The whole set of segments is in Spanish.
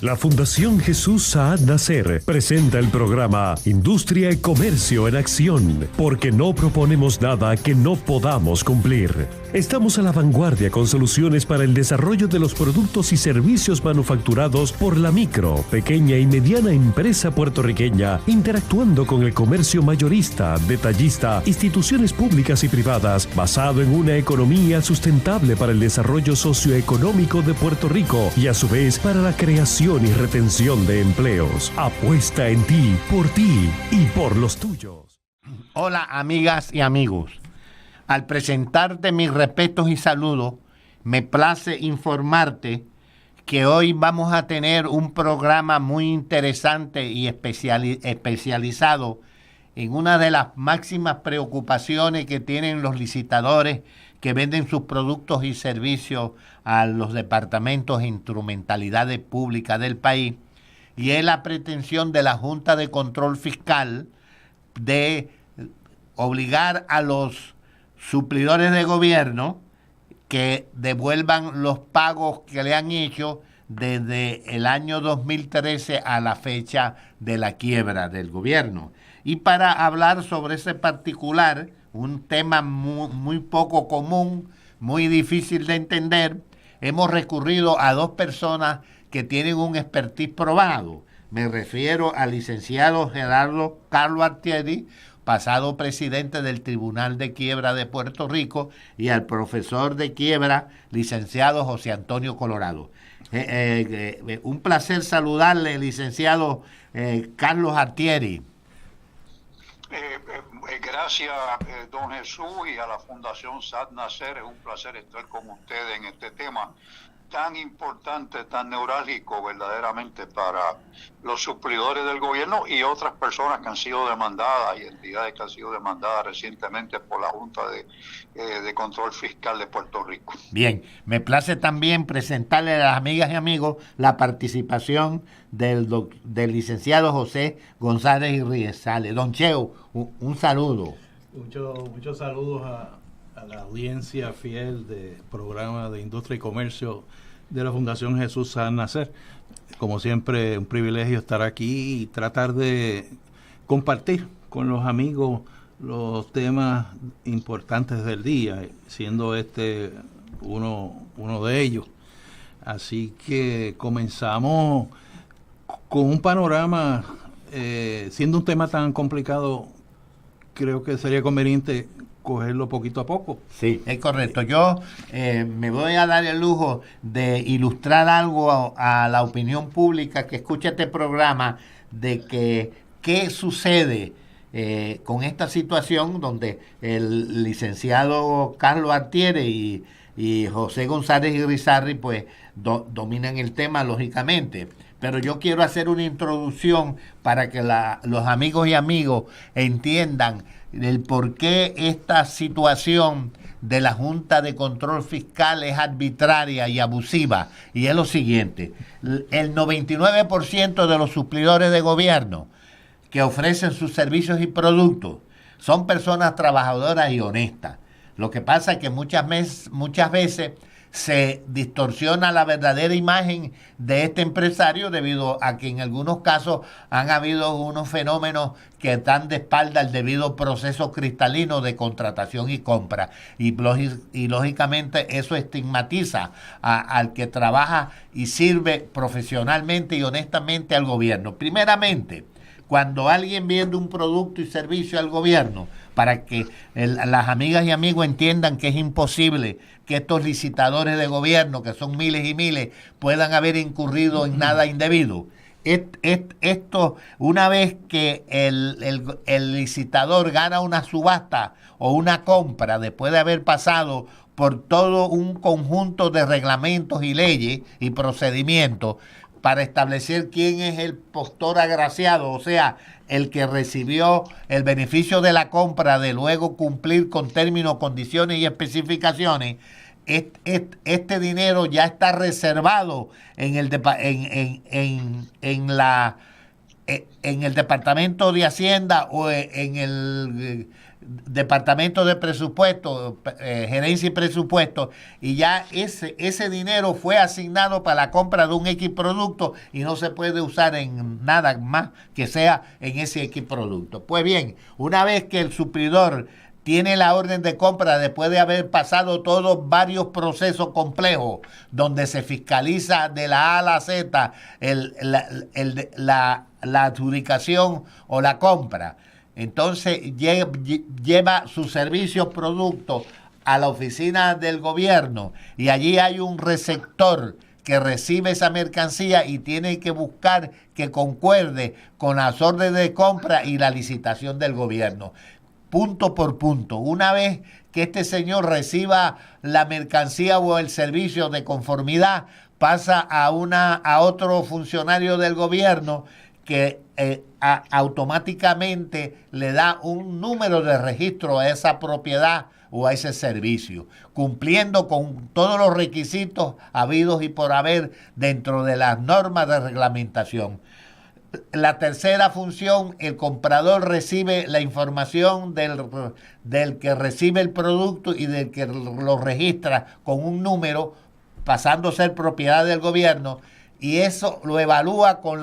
La Fundación Jesús Saad Nasser presenta el programa Industria y Comercio en Acción, porque no proponemos nada que no podamos cumplir. Estamos a la vanguardia con soluciones para el desarrollo de los productos y servicios manufacturados por la micro, pequeña y mediana empresa puertorriqueña, interactuando con el comercio mayorista, detallista, instituciones públicas y privadas, basado en una economía sustentable para el desarrollo socioeconómico de Puerto Rico y a su vez para la creación y retención de empleos. Apuesta en ti y por los tuyos. Hola, amigas y amigos. Al presentarte mis respetos y saludos, me place informarte que hoy vamos a tener un programa muy interesante y especializado en una de las máximas preocupaciones que tienen los licitadores que venden sus productos y servicios a los departamentos e instrumentalidades públicas del país, y es la pretensión de la Junta de Control Fiscal de obligar a los suplidores de gobierno que devuelvan los pagos que le han hecho desde el año 2013 a la fecha de la quiebra del gobierno. Y para hablar sobre ese particular, un tema muy poco común, muy difícil de entender, hemos recurrido a dos personas que tienen un expertise probado. Me refiero al licenciado Gerardo Carlos Altieri, pasado presidente del Tribunal de Quiebra de Puerto Rico, y al profesor de quiebra, licenciado José Antonio Colorado. Un placer saludarle, licenciado Carlos Altieri. Gracias, don Jesús, y a la Fundación Saad Nasser. Es un placer estar con ustedes en este tema tan importante, tan neurálgico verdaderamente para los suplidores del gobierno y otras personas que han sido demandadas y entidades que han sido demandadas recientemente por la Junta de Control Fiscal de Puerto Rico. Bien, me place también presentarle a las amigas y amigos la participación del licenciado José González y Riesales. Don Cheo, un saludo. Muchos saludos a la audiencia fiel del programa de Industria y Comercio de la Fundación Jesús Saad Nasser. Como siempre, un privilegio estar aquí y tratar de compartir con los amigos los temas importantes del día, siendo este uno de ellos. Así que comenzamos con un panorama, siendo un tema tan complicado, creo que sería conveniente cogerlo poquito a poco. Sí, es correcto. Yo me voy a dar el lujo de ilustrar algo a la opinión pública que escucha este programa, de que qué sucede con esta situación donde el licenciado Carlos Altieri y José González Irizarry pues dominan el tema, lógicamente. Pero yo quiero hacer una introducción para que los amigos y amigos entiendan el por qué esta situación de la Junta de Control Fiscal es arbitraria y abusiva. Y es lo siguiente: el 99% de los suplidores de gobierno que ofrecen sus servicios y productos son personas trabajadoras y honestas. Lo que pasa es que muchas veces se distorsiona la verdadera imagen de este empresario debido a que en algunos casos han habido unos fenómenos que dan de espalda el debido proceso cristalino de contratación y compra, y lógicamente eso estigmatiza al que trabaja y sirve profesionalmente y honestamente al gobierno. Primeramente, cuando alguien vende un producto y servicio al gobierno, para que las amigas y amigos entiendan que es imposible que estos licitadores de gobierno, que son miles y miles, puedan haber incurrido en nada indebido. Esto, una vez que el licitador gana una subasta o una compra, después de haber pasado por todo un conjunto de reglamentos y leyes y procedimientos para establecer quién es el postor agraciado, o sea, el que recibió el beneficio de la compra de luego cumplir con términos, condiciones y especificaciones, este dinero ya está reservado en en el Departamento de Hacienda o en el Departamento de Presupuesto, Gerencia y Presupuesto, y ya ese dinero fue asignado para la compra de un X producto y no se puede usar en nada más que sea en ese X producto. Pues bien, una vez que el suplidor tiene la orden de compra después de haber pasado todos varios procesos complejos donde se fiscaliza de la A a la Z la adjudicación o la compra, entonces lleva sus servicios, productos a la oficina del gobierno y allí hay un receptor que recibe esa mercancía y tiene que buscar que concuerde con las órdenes de compra y la licitación del gobierno. Punto por punto. Una vez que este señor reciba la mercancía o el servicio de conformidad, pasa a otro funcionario del gobierno que automáticamente le da un número de registro a esa propiedad o a ese servicio, cumpliendo con todos los requisitos habidos y por haber dentro de las normas de reglamentación. La tercera función, el comprador recibe la información del que recibe el producto y del que lo registra con un número, pasando a ser propiedad del gobierno, y eso lo evalúa con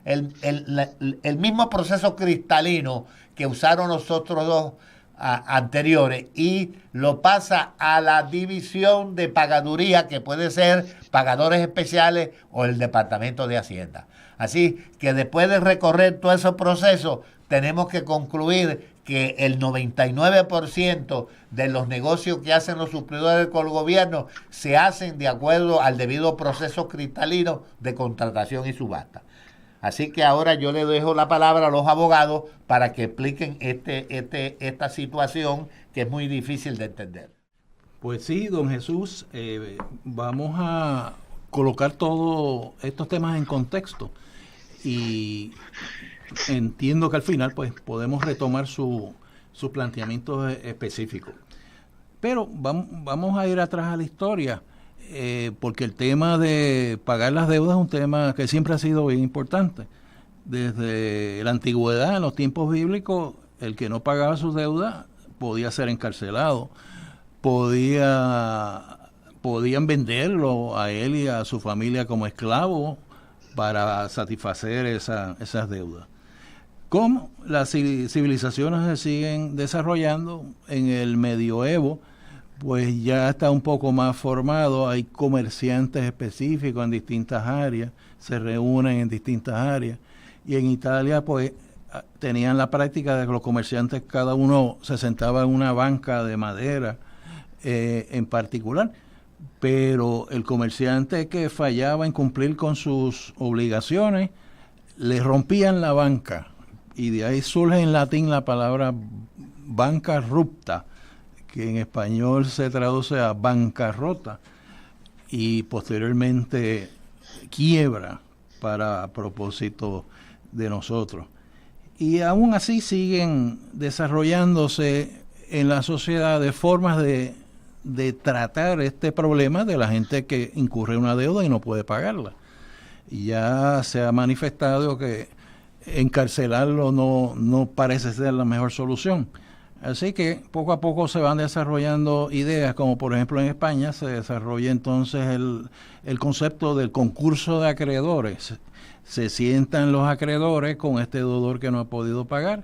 el mismo proceso cristalino que usaron los otros dos anteriores, y lo pasa a la división de pagaduría, que puede ser pagadores especiales o el Departamento de Hacienda. Así que después de recorrer todo ese proceso, tenemos que concluir que el 99% de los negocios que hacen los suplidores con el gobierno se hacen de acuerdo al debido proceso cristalino de contratación y subasta. Así que ahora yo le dejo la palabra a los abogados para que expliquen esta situación que es muy difícil de entender. Pues sí, don Jesús, vamos a colocar todos estos temas en contexto y entiendo que al final pues podemos retomar sus planteamientos específicos. Pero vamos a ir atrás a la historia, porque el tema de pagar las deudas es un tema que siempre ha sido bien importante. Desde la antigüedad, en los tiempos bíblicos, el que no pagaba sus deudas podía ser encarcelado, podían venderlo a él y a su familia como esclavo para satisfacer esas deudas. Como las civilizaciones se siguen desarrollando, en el medioevo pues ya está un poco más formado, hay comerciantes específicos en distintas áreas, se reúnen en distintas áreas, y en Italia pues tenían la práctica de que los comerciantes cada uno se sentaba en una banca de madera en particular, pero el comerciante que fallaba en cumplir con sus obligaciones, le rompían la banca, y de ahí surge en latín la palabra bancarrupta, que en español se traduce a bancarrota, y posteriormente quiebra para propósito de nosotros. Y aún así siguen desarrollándose en la sociedad de formas de tratar este problema de la gente que incurre en una deuda y no puede pagarla. Y ya se ha manifestado que encarcelarlo no parece ser la mejor solución. Así que poco a poco se van desarrollando ideas, como por ejemplo en España se desarrolla entonces el concepto del concurso de acreedores. Se sientan los acreedores con este deudor que no ha podido pagar,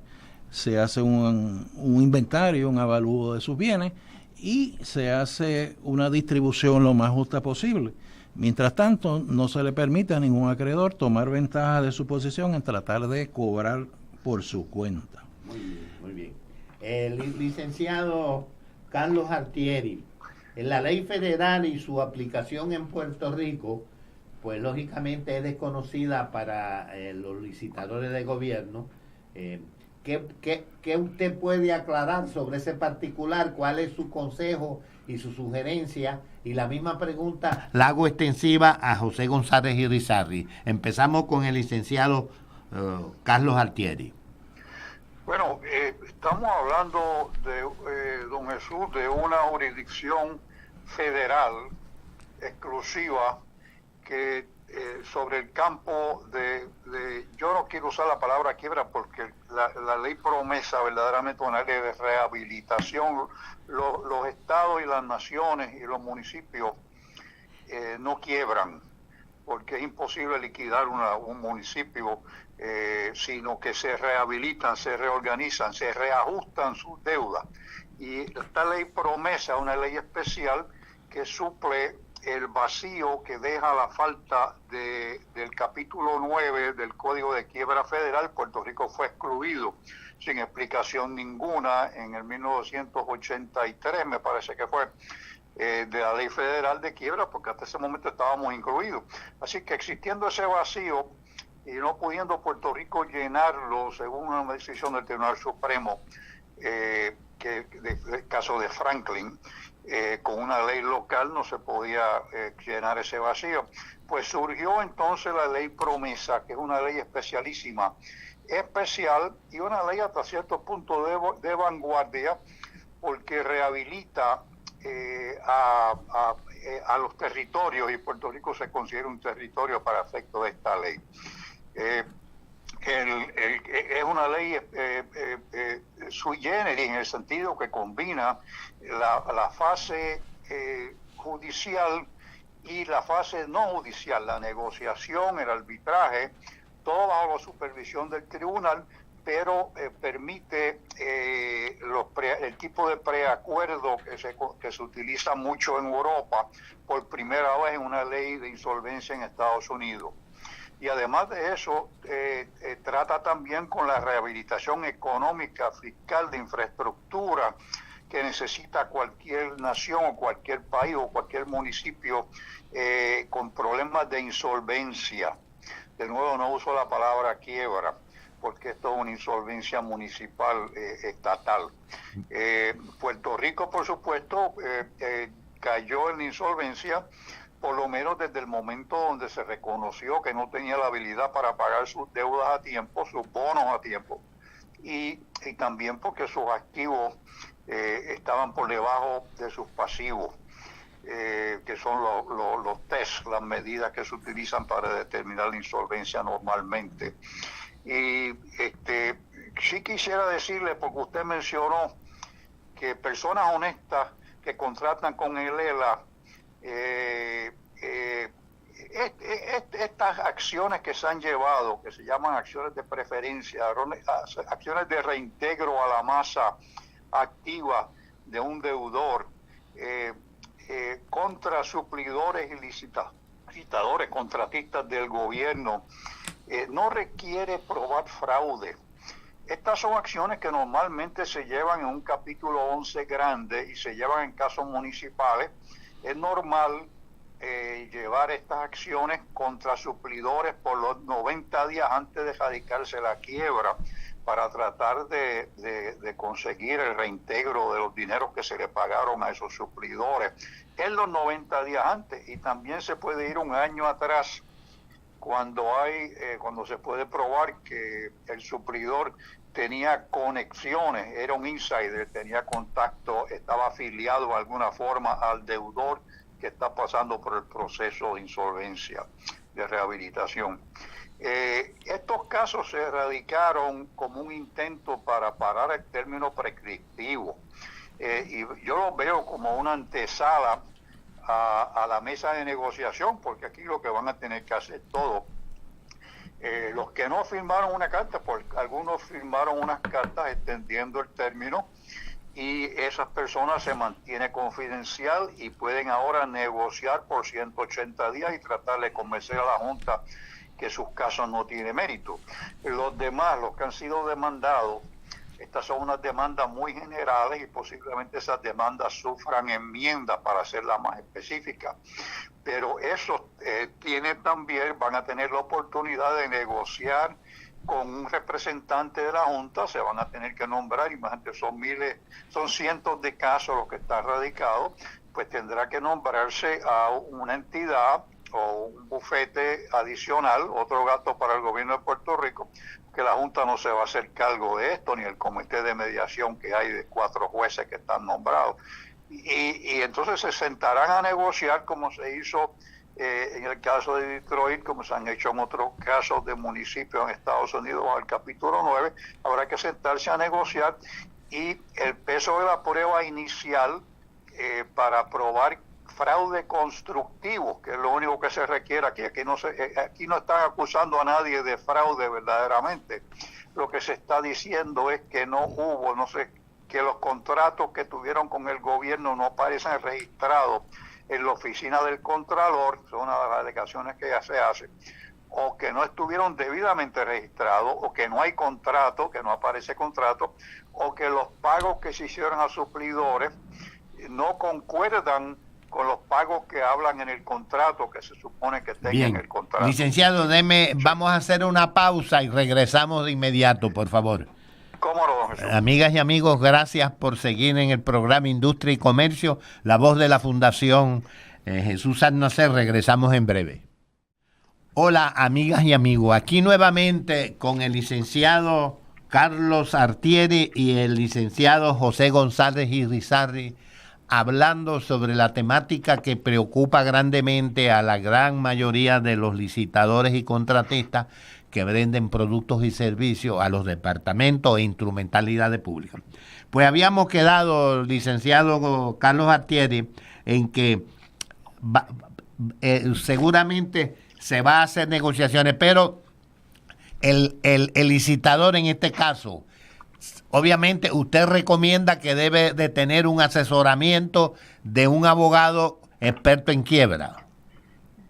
se hace un inventario, un avalúo de sus bienes y se hace una distribución lo más justa posible. Mientras tanto, no se le permite a ningún acreedor tomar ventaja de su posición en tratar de cobrar por su cuenta. Muy bien, muy bien. El licenciado Carlos Altieri, en la ley federal y su aplicación en Puerto Rico, pues lógicamente es desconocida para los licitadores de gobierno. ¿Qué usted puede aclarar sobre ese particular? ¿Cuál es su consejo y su sugerencia? Y la misma pregunta la hago extensiva a José González Irizarry. Empezamos con el licenciado Carlos Altieri. Bueno, estamos hablando de, don Jesús, de una jurisdicción federal exclusiva que sobre el campo yo no quiero usar la palabra quiebra porque la ley promesa verdaderamente una ley de rehabilitación. Los estados y las naciones y los municipios no quiebran, porque es imposible liquidar un municipio, sino que se rehabilitan, se reorganizan, se reajustan sus deudas. Y esta ley promesa, una ley especial que suple el vacío que deja la falta del capítulo 9 del Código de Quiebra Federal. Puerto Rico fue excluido sin explicación ninguna en el 1983, me parece que fue, de la Ley Federal de Quiebra, porque hasta ese momento estábamos incluidos. Así que existiendo ese vacío y no pudiendo Puerto Rico llenarlo, según una decisión del Tribunal Supremo, del caso de Franklin, con una ley local no se podía llenar ese vacío. Pues surgió entonces la ley promesa, que es una ley especialísima, especial y una ley hasta cierto punto de vanguardia, porque rehabilita a los territorios, y Puerto Rico se considera un territorio para efecto de esta ley. Es una ley sui generis, en el sentido que combina la fase judicial y la fase no judicial, la negociación, el arbitraje, todo bajo la supervisión del tribunal, pero permite el tipo de preacuerdo que se utiliza mucho en Europa, por primera vez en una ley de insolvencia en Estados Unidos. Y además de eso, trata también con la rehabilitación económica, fiscal, de infraestructura que necesita cualquier nación o cualquier país o cualquier municipio con problemas de insolvencia. De nuevo, no uso la palabra quiebra, porque esto es una insolvencia municipal estatal. Puerto Rico, por supuesto, cayó en insolvencia, por lo menos desde el momento donde se reconoció que no tenía la habilidad para pagar sus deudas a tiempo, sus bonos a tiempo, y también porque sus activos estaban por debajo de sus pasivos, que son los test, las medidas que se utilizan para determinar la insolvencia normalmente. Y sí quisiera decirle, porque usted mencionó que personas honestas que contratan con el ELA, estas acciones que se han llevado, que se llaman acciones de preferencia, acciones de reintegro a la masa activa de un deudor, contra suplidores y licitadores, contratistas del gobierno, no requiere probar fraude. Estas son acciones que normalmente se llevan en un capítulo 11 grande y se llevan en casos municipales. Es normal llevar estas acciones contra suplidores por los 90 días antes de radicarse la quiebra, para tratar de conseguir el reintegro de los dineros que se le pagaron a esos suplidores en los 90 días antes. Y también se puede ir un año atrás, cuando se puede probar que el suplidor tenía conexiones, era un insider, tenía contacto, estaba afiliado de alguna forma al deudor que está pasando por el proceso de insolvencia, de rehabilitación. Estos casos se erradicaron como un intento para parar el término prescriptivo, y yo los veo como una antesala a la mesa de negociación, porque aquí lo que van a tener que hacer todo. Los que no firmaron una carta, porque algunos firmaron unas cartas extendiendo el término, y esas personas se mantiene confidencial y pueden ahora negociar por 180 días y tratar de convencer a la Junta que sus casos no tienen mérito. Los demás, los que han sido demandados, estas son unas demandas muy generales y posiblemente esas demandas sufran enmiendas para hacerlas más específicas. Pero esos van a tener la oportunidad de negociar con un representante de la Junta. Se van a tener que nombrar, imagínate, son cientos de casos los que están radicados, pues tendrá que nombrarse a una entidad o un bufete adicional, otro gasto para el gobierno de Puerto Rico, que la Junta no se va a hacer cargo de esto, ni el comité de mediación que hay de 4 jueces que están nombrados. Y entonces se sentarán a negociar como se hizo en el caso de Detroit, como se han hecho en otros casos de municipios en Estados Unidos, bajo el capítulo 9, habrá que sentarse a negociar y el peso de la prueba inicial para probar fraude constructivo, que es lo único que se requiere aquí. Aquí no están acusando a nadie de fraude verdaderamente. Lo que se está diciendo es que que los contratos que tuvieron con el gobierno no aparecen registrados en la oficina del Contralor, son una de las alegaciones que ya se hace, o que no estuvieron debidamente registrados, o que no hay contrato, que no aparece contrato, o que los pagos que se hicieron a suplidores no concuerdan con los pagos que hablan en el contrato, que se supone que tengan el contrato. Licenciado, vamos a hacer una pausa y regresamos de inmediato, por favor. ¿Cómo no, don Jesús? Amigas y amigos, gracias por seguir en el programa Industria y Comercio, la voz de la Fundación Jesús Saad-Naser. Regresamos en breve. Hola, amigas y amigos, aquí nuevamente con el licenciado Carlos Artieri y el licenciado José González Irizarry, hablando sobre la temática que preocupa grandemente a la gran mayoría de los licitadores y contratistas que venden productos y servicios a los departamentos e instrumentalidades públicas. Pues habíamos quedado, licenciado Carlos Artieri, en que seguramente se va a hacer negociaciones, pero el licitador en este caso, obviamente usted recomienda que debe de tener un asesoramiento de un abogado experto en quiebra.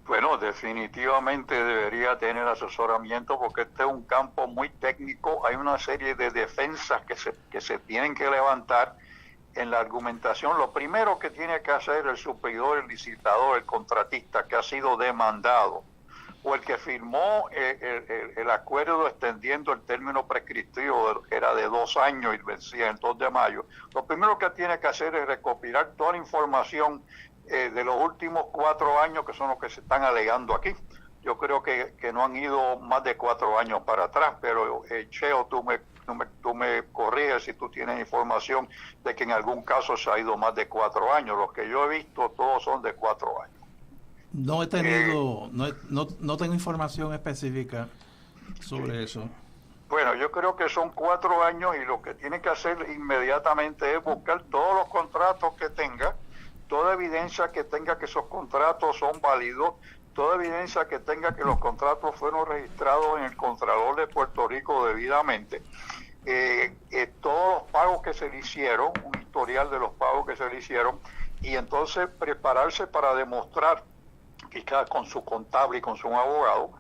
Bueno, definitivamente debería tener asesoramiento porque este es un campo muy técnico. Hay una serie de defensas que se tienen que levantar en la argumentación. Lo primero que tiene que hacer el suplidor, el licitador, el contratista que ha sido demandado, o el que firmó el acuerdo extendiendo el término prescriptivo, que era de 2 años y vencía el 2 de mayo, lo primero que tiene que hacer es recopilar toda la información de los últimos 4 años, que son los que se están alegando aquí. Yo creo que no han ido más de 4 años para atrás, pero Cheo, tú me corriges si tú tienes información de que en algún caso se ha ido más de 4 años. Los que yo he visto, todos son de 4 años. No he tenido, no tengo información específica sobre eso. Bueno, yo creo que son 4 años y lo que tiene que hacer inmediatamente es buscar todos los contratos que tenga, toda evidencia que tenga que esos contratos son válidos, toda evidencia que tenga que los contratos fueron registrados en el Contralor de Puerto Rico debidamente, todos los pagos que se le hicieron, un historial de los pagos que se le hicieron, y entonces prepararse para demostrar, quizás con su contable y con su abogado,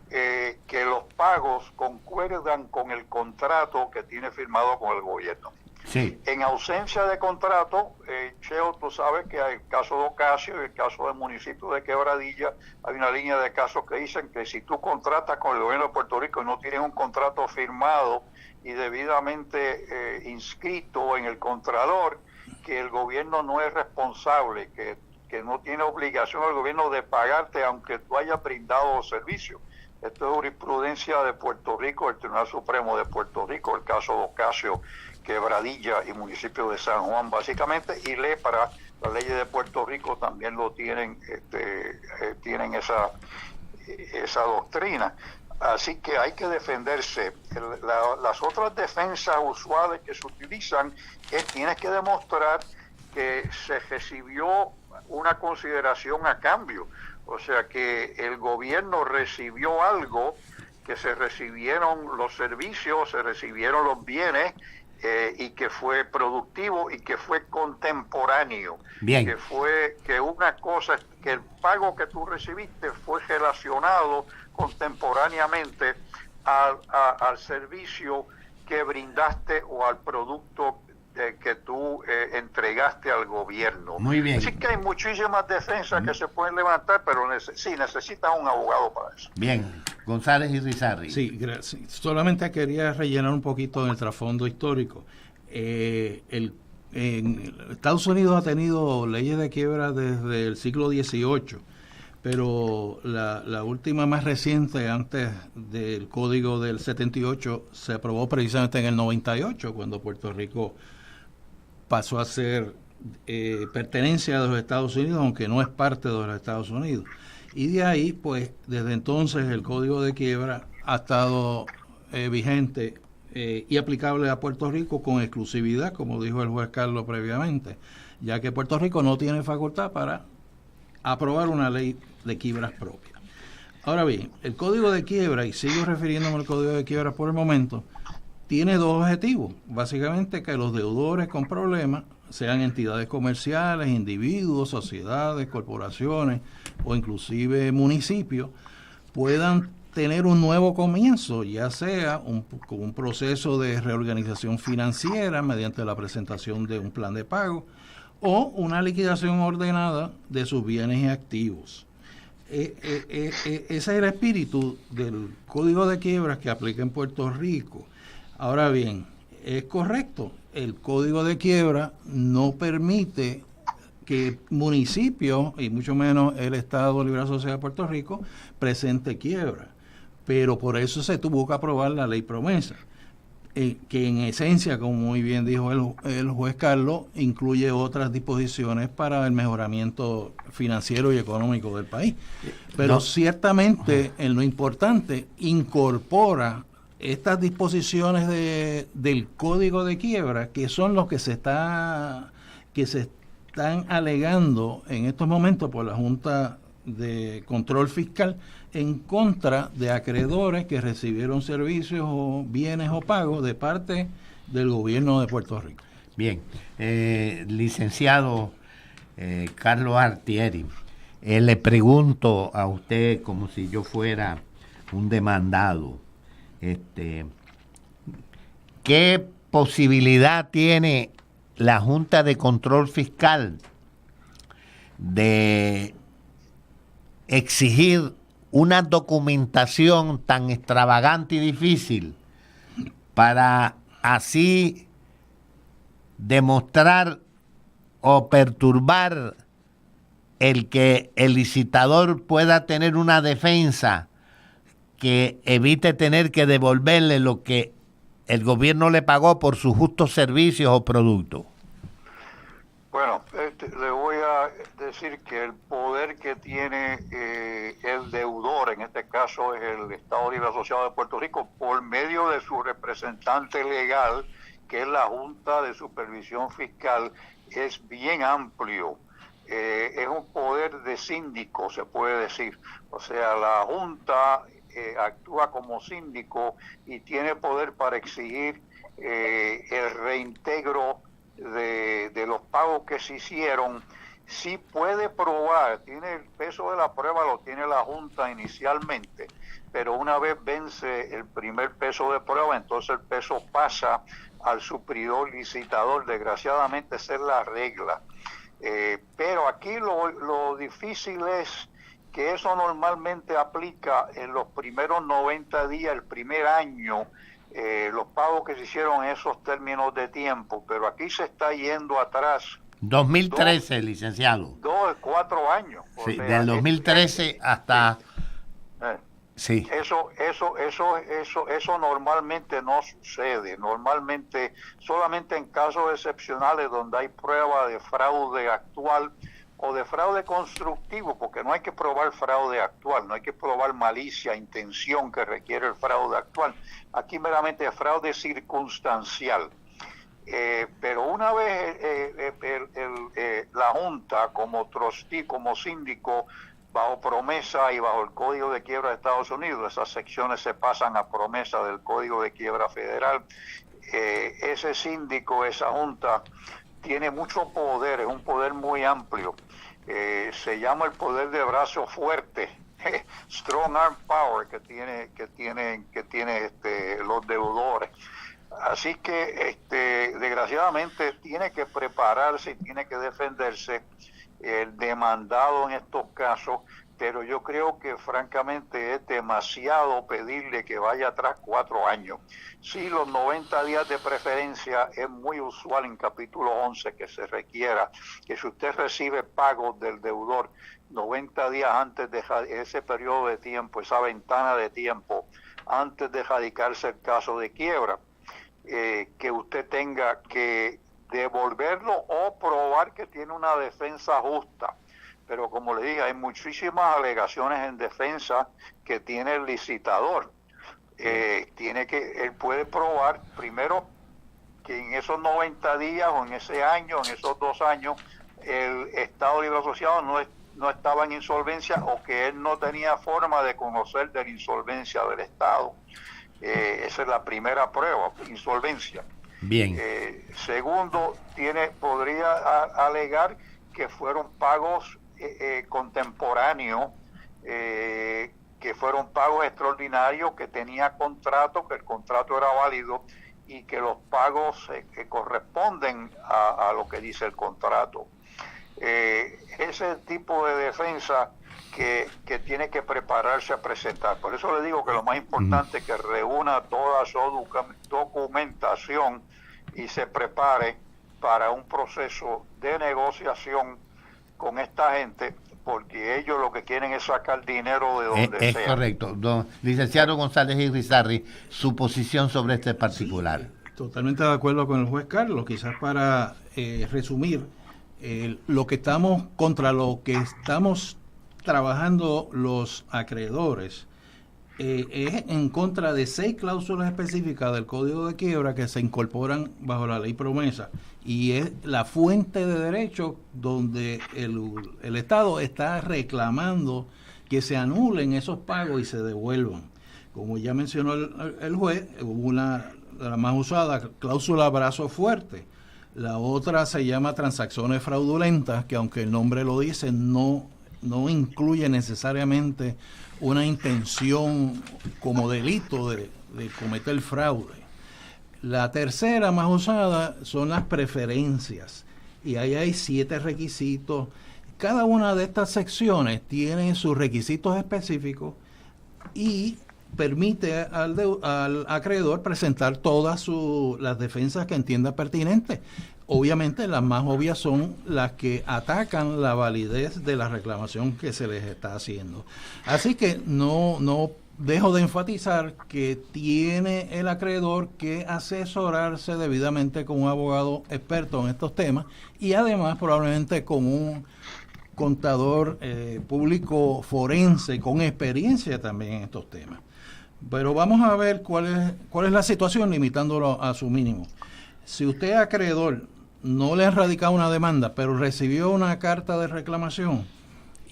que los pagos concuerdan con el contrato que tiene firmado con el gobierno. Sí. En ausencia de contrato, Cheo, tú sabes que hay el caso de Ocasio y el caso del municipio de Quebradilla, hay una línea de casos que dicen que si tú contratas con el gobierno de Puerto Rico y no tienes un contrato firmado y debidamente inscrito en el Contralor, que el gobierno no es responsable, que no tiene obligación el gobierno de pagarte aunque tú hayas brindado servicios. Esto es jurisprudencia de Puerto Rico, el Tribunal Supremo de Puerto Rico, el caso de Ocasio, Quebradilla y municipio de San Juan básicamente, y para las leyes de Puerto Rico también lo tienen, tienen esa doctrina. Así que hay que defenderse. Las otras defensas usuales que se utilizan es tienes que demostrar que se recibió una consideración a cambio, o sea que el gobierno recibió algo, que se recibieron los servicios, se recibieron los bienes, y que fue productivo y que fue contemporáneo. Bien. Que una cosa, que el pago que tú recibiste fue relacionado contemporáneamente al servicio que brindaste o al producto que tú entregaste al gobierno. Muy bien. Así que hay muchísimas defensas que se pueden levantar, pero sí necesitas un abogado para eso. Bien. González Irizarry. Sí, gracias. Solamente quería rellenar un poquito en el trasfondo histórico. Estados Unidos ha tenido leyes de quiebra desde el siglo XVIII, pero la última más reciente, antes del Código del 78, se aprobó precisamente en el 98, cuando Puerto Rico pasó a ser pertenencia de los Estados Unidos, aunque no es parte de los Estados Unidos. Y de ahí, pues, desde entonces el Código de Quiebra ha estado vigente y aplicable a Puerto Rico con exclusividad, como dijo el juez Carlos previamente, ya que Puerto Rico no tiene facultad para aprobar una ley de quiebras propia. Ahora bien, el Código de Quiebra, y sigo refiriéndome al Código de Quiebra por el momento, tiene dos objetivos. Básicamente que los deudores con problemas, sean entidades comerciales, individuos, sociedades, corporaciones o inclusive municipios, puedan tener un nuevo comienzo, ya sea con un proceso de reorganización financiera mediante la presentación de un plan de pago o una liquidación ordenada de sus bienes y activos. Ese es el espíritu del Código de Quiebras que aplica en Puerto Rico. Ahora bien, es correcto, el Código de Quiebra no permite que municipios, y mucho menos el Estado Libre Asociado de Puerto Rico, presente quiebra. Pero por eso se tuvo que aprobar la ley promesa, que en esencia, como muy bien dijo el juez Carlos, incluye otras disposiciones para el mejoramiento financiero y económico del país. Pero ciertamente, en lo importante, incorpora estas disposiciones del Código de Quiebra, que son los que se están alegando en estos momentos por la Junta de Control Fiscal en contra de acreedores que recibieron servicios o bienes o pagos de parte del gobierno de Puerto Rico. Bien, licenciado Carlos Artieri, le pregunto a usted como si yo fuera un demandado, ¿qué posibilidad tiene la Junta de Control Fiscal de exigir una documentación tan extravagante y difícil para así demostrar o perturbar el que el licitador pueda tener una defensa que evite tener que devolverle lo que el gobierno le pagó por sus justos servicios o productos? Bueno, le voy a decir que el poder que tiene el deudor, en este caso es el Estado Libre Asociado de Puerto Rico, por medio de su representante legal, que es la Junta de Supervisión Fiscal, es bien amplio. Es un poder de síndico, se puede decir. O sea, la Junta actúa como síndico y tiene poder para exigir el reintegro de los pagos que se hicieron. Si puede probar, tiene el peso de la prueba, lo tiene la Junta inicialmente, pero una vez vence el primer peso de prueba, entonces el peso pasa al superior licitador. Desgraciadamente esa es la regla. Pero aquí lo difícil es que eso normalmente aplica en los primeros 90 días, el primer año, los pagos que se hicieron en esos términos de tiempo, pero aquí se está yendo atrás. 2013, licenciado. 4 años. Sí, sea, del 2013 hasta... Sí. Eso normalmente no sucede. Normalmente, solamente en casos excepcionales donde hay prueba de fraude actual o de fraude constructivo, porque no hay que probar fraude actual, no hay que probar malicia, intención que requiere el fraude actual. Aquí meramente es fraude circunstancial. Pero una vez la Junta, como trustee, como síndico, bajo promesa y bajo el Código de Quiebra de Estados Unidos, esas secciones se pasan a promesa del Código de Quiebra Federal, ese síndico, esa Junta, tiene mucho poder, es un poder muy amplio. Se llama el poder de brazo fuerte, strong arm power, que tiene los deudores. Así que desgraciadamente tiene que prepararse y tiene que defenderse el demandado en estos casos, pero yo creo que francamente es demasiado pedirle que vaya atrás 4 años. Sí, los 90 días de preferencia es muy usual en capítulo 11 que se requiera que si usted recibe pagos del deudor 90 días antes de ese periodo de tiempo, esa ventana de tiempo, antes de radicarse el caso de quiebra, que usted tenga que devolverlo o probar que tiene una defensa justa. pero como le dije, hay muchísimas alegaciones en defensa que tiene el licitador. Él puede probar primero que en esos 90 días o en ese año, en esos 2 años, el Estado Libre Asociado no estaba en insolvencia, o que él no tenía forma de conocer de la insolvencia del Estado. Esa es la primera prueba, insolvencia. Bien. Segundo, podría alegar que fueron pagos contemporáneos, que fueron pagos extraordinarios, que tenía contrato, que el contrato era válido y que los pagos corresponden a lo que dice el contrato. Ese tipo de defensa que tiene que prepararse a presentar. Por eso le digo que lo más importante es que reúna toda su documentación y se prepare para un proceso de negociación con esta gente, porque ellos lo que quieren es sacar dinero de donde sea. Es correcto. Licenciado González Irizarry, su posición sobre este particular. Sí, totalmente de acuerdo con el juez Carlos. Quizás para resumir, contra lo que estamos trabajando los acreedores es en contra de 6 cláusulas específicas del Código de Quiebra que se incorporan bajo la ley promesa, y es la fuente de derecho donde el Estado está reclamando que se anulen esos pagos y se devuelvan. Como ya mencionó el juez, hubo una de las más usadas, cláusula brazo fuerte. La otra se llama transacciones fraudulentas, que aunque el nombre lo dice, no incluye necesariamente una intención como delito de cometer fraude. La tercera más usada son las preferencias, y ahí hay 7 requisitos. Cada una de estas secciones tiene sus requisitos específicos y permite al acreedor presentar todas las defensas que entienda pertinentes. Obviamente las más obvias son las que atacan la validez de la reclamación que se les está haciendo. Así que no dejo de enfatizar que tiene el acreedor que asesorarse debidamente con un abogado experto en estos temas, y además probablemente con un contador público forense con experiencia también en estos temas. Pero vamos a ver cuál es la situación, limitándolo a su mínimo. Si usted, acreedor, no le han radicado una demanda, pero recibió una carta de reclamación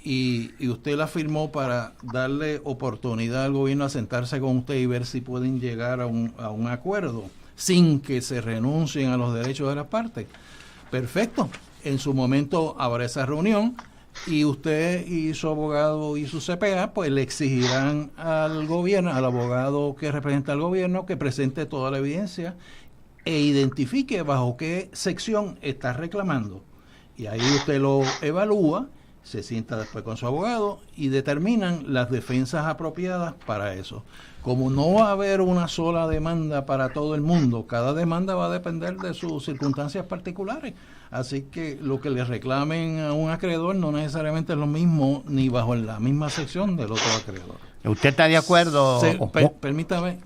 y usted la firmó para darle oportunidad al gobierno a sentarse con usted y ver si pueden llegar a un acuerdo sin que se renuncien a los derechos de las partes, perfecto. En su momento habrá esa reunión y usted y su abogado y su CPA pues le exigirán al gobierno, al abogado que representa al gobierno, que presente toda la evidencia e identifique bajo qué sección está reclamando. Y ahí usted lo evalúa, se sienta después con su abogado y determinan las defensas apropiadas para eso. Como no va a haber una sola demanda para todo el mundo, cada demanda va a depender de sus circunstancias particulares. Así que lo que le reclamen a un acreedor no necesariamente es lo mismo ni bajo la misma sección del otro acreedor. ¿Usted está de acuerdo? Permítame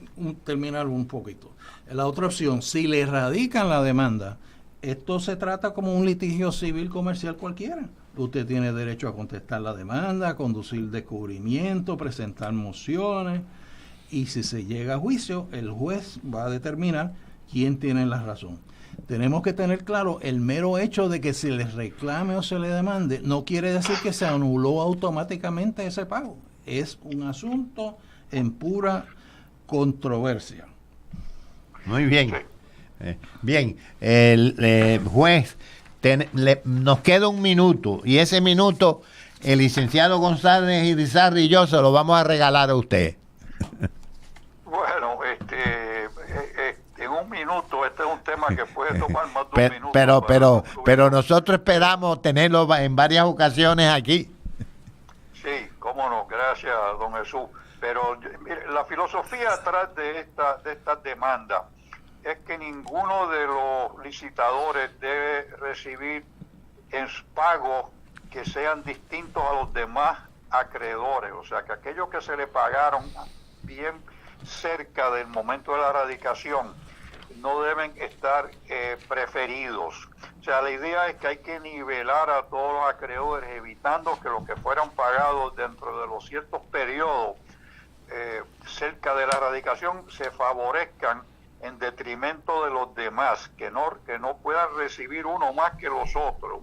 terminar un poquito. La otra opción, si le radican la demanda, esto se trata como un litigio civil comercial cualquiera. Usted tiene derecho a contestar la demanda, a conducir descubrimiento, presentar mociones, y si se llega a juicio, el juez va a determinar quién tiene la razón. Tenemos que tener claro, el mero hecho de que se les reclame o se le demande no quiere decir que se anuló automáticamente ese pago. Es un asunto en pura controversia. Muy bien. Bien, el juez, nos queda un minuto, y ese minuto el licenciado González Irizarry y yo se lo vamos a regalar a usted. Bueno, en un minuto, este es un tema que puede tomar más de un minuto. Pero nosotros esperamos tenerlo en varias ocasiones aquí. Sí, cómo no, gracias, don Jesús. Pero mire, la filosofía atrás de esta demanda es que ninguno de los licitadores debe recibir en pagos que sean distintos a los demás acreedores. O sea, que aquellos que se le pagaron bien cerca del momento de la radicación no deben estar preferidos, sea, la idea es que hay que nivelar a todos los acreedores, evitando que los que fueran pagados dentro de los ciertos periodos cerca de la erradicación se favorezcan en detrimento de los demás, que no puedan recibir uno más que los otros.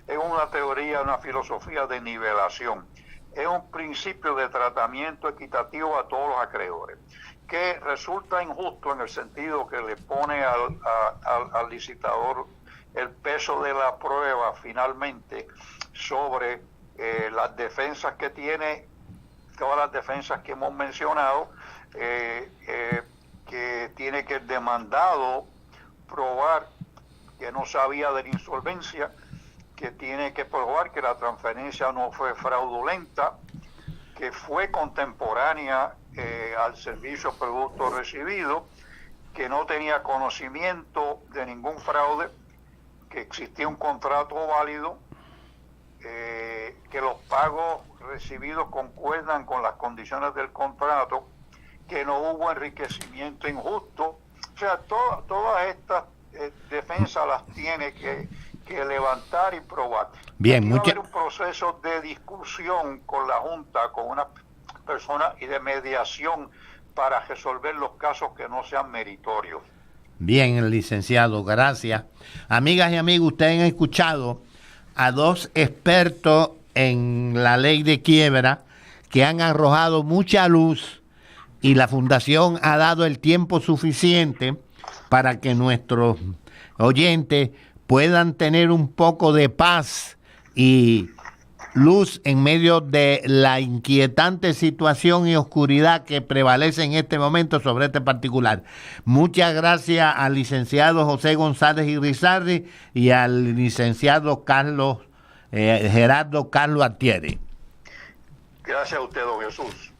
Es una teoría, una filosofía de nivelación. Es un principio de tratamiento equitativo a todos los acreedores, que resulta injusto en el sentido que le pone al licitador el peso de la prueba finalmente sobre las defensas que tiene, todas las defensas que hemos mencionado, que tiene que el demandado probar que no sabía de la insolvencia, que tiene que probar que la transferencia no fue fraudulenta, que fue contemporánea al servicio o producto recibido, que no tenía conocimiento de ningún fraude, que existía un contrato válido, que los pagos recibidos concuerdan con las condiciones del contrato, que no hubo enriquecimiento injusto. O sea, todas estas defensas las tiene que levantar y probar. Bien, va a haber un proceso de discusión con la Junta, con una persona y de mediación para resolver los casos que no sean meritorios. Bien, licenciado, gracias. Amigas y amigos, ustedes han escuchado a dos expertos en la ley de quiebra que han arrojado mucha luz, y la Fundación ha dado el tiempo suficiente para que nuestros oyentes puedan tener un poco de paz y luz en medio de la inquietante situación y oscuridad que prevalece en este momento sobre este particular. Muchas gracias al licenciado José González Irizarry y al licenciado Gerardo Carlos Altieri. Gracias a usted, don Jesús.